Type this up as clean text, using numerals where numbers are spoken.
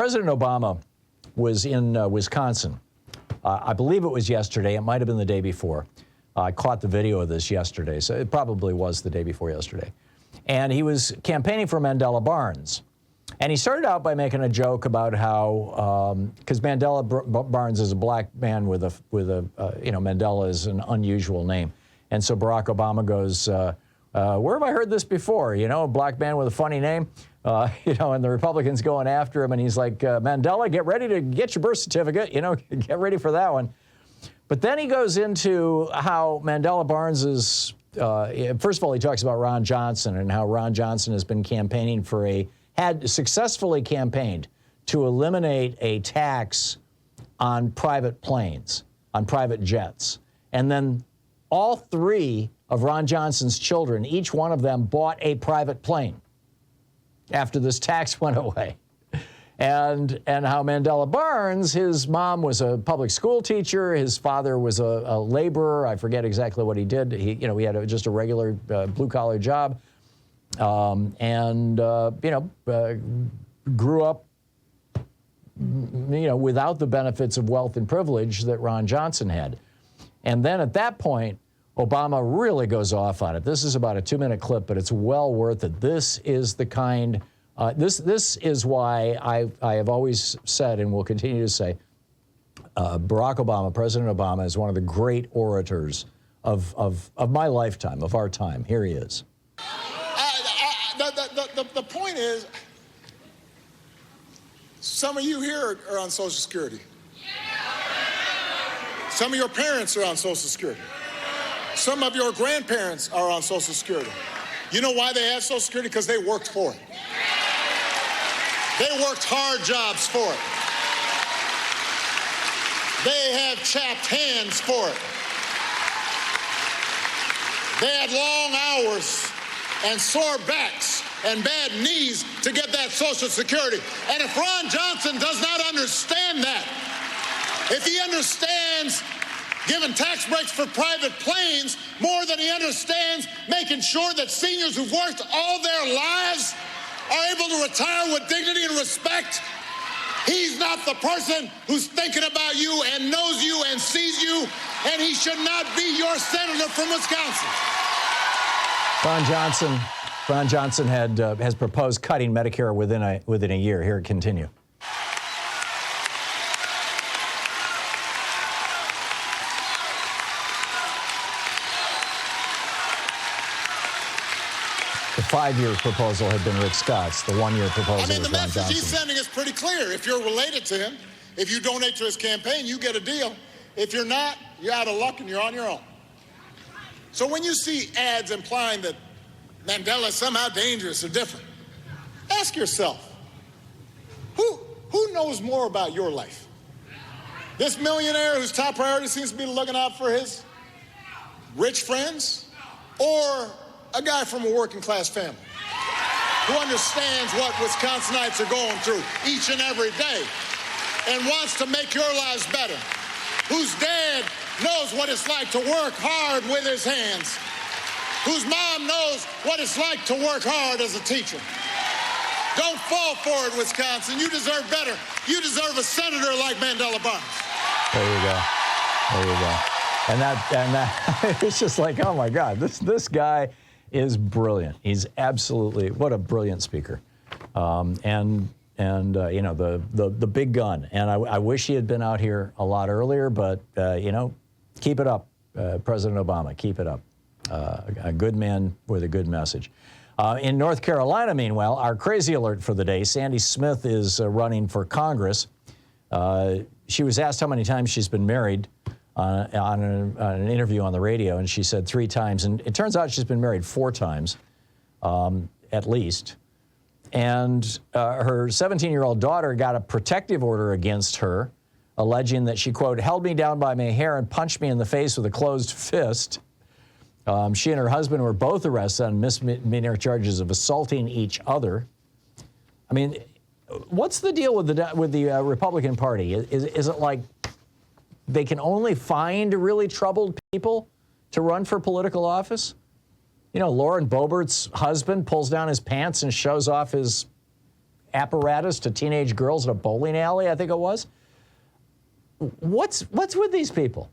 President Obama was in Wisconsin. I believe it was yesterday. It might have been the day before. I caught the video of this yesterday, so it probably was the day before yesterday. And he was campaigning for Mandela Barnes. And he started out by making a joke about how, because Mandela Barnes is a black man with a Mandela is an unusual name. And so Barack Obama goes, where have I heard this before? You know, a black man with a funny name, and the Republicans going after him. And he's like, Mandela, get ready to get your birth certificate, get ready for that one. But then he goes into how Mandela Barnes is, first of all, he talks about Ron Johnson and how Ron Johnson has been campaigning had successfully campaigned to eliminate a tax on private planes, on private jets. And then all three of Ron Johnson's children, each one of them bought a private plane after this tax went away. And how Mandela Barnes, his mom was a public school teacher, his father was a laborer. I forget exactly what he did. He had just a regular blue-collar job, grew up, without the benefits of wealth and privilege that Ron Johnson had. And then at that point, Obama really goes off on it. This is about a 2-minute clip, but it's well worth it. This is the kind. This is why I have always said and will continue to say Barack Obama, President Obama, is one of the great orators of my lifetime, of our time. Here he is. The point is, some of you here are on Social Security. Some of your parents are on Social Security. Some of your grandparents are on Social Security. You know why they have Social Security? Because they worked for it. They worked hard jobs for it. They have chapped hands for it. They had long hours and sore backs and bad knees to get that Social Security. And if Ron Johnson does not understand that, if he understands giving tax breaks for private planes more than he understands making sure that seniors who've worked all their lives are able to retire with dignity and respect, he's not the person who's thinking about you and knows you and sees you, and he should not be your senator from Wisconsin. Ron Johnson has proposed cutting Medicare within a year. Here, continue. The 5-year proposal had been Rick Scott's. The 1-year proposal was Ron Johnson. The message he's sending is pretty clear. If you're related to him, if you donate to his campaign, you get a deal. If you're not, you're out of luck and you're on your own. So when you see ads implying that Mandela is somehow dangerous or different, ask yourself, who knows more about your life? This millionaire whose top priority seems to be looking out for his rich friends, or a guy from a working class family who understands what Wisconsinites are going through each and every day and wants to make your lives better, whose dad knows what it's like to work hard with his hands, whose mom knows what it's like to work hard as a teacher. Don't fall for it, Wisconsin. You deserve better. You deserve a senator like Mandela Barnes. There you go. There you go. And that it's just like, oh my God, this guy is brilliant. He's absolutely, what a brilliant speaker. The big gun. And I wish he had been out here a lot earlier, but, keep it up, President Obama, keep it up. A good man with a good message. In North Carolina, meanwhile, our crazy alert for the day, Sandy Smith is running for Congress. She was asked how many times she's been married on an interview on the radio, and she said 3 times. And it turns out she's been married 4 times, at least. And her 17-year-old daughter got a protective order against her, alleging that she, quote, held me down by my hair and punched me in the face with a closed fist. She and her husband were both arrested on misdemeanor charges of assaulting each other. I mean, what's the deal with the Republican Party? Is it like they can only find really troubled people to run for political office? Lauren Boebert's husband pulls down his pants and shows off his apparatus to teenage girls at a bowling alley, I think it was. What's with these people?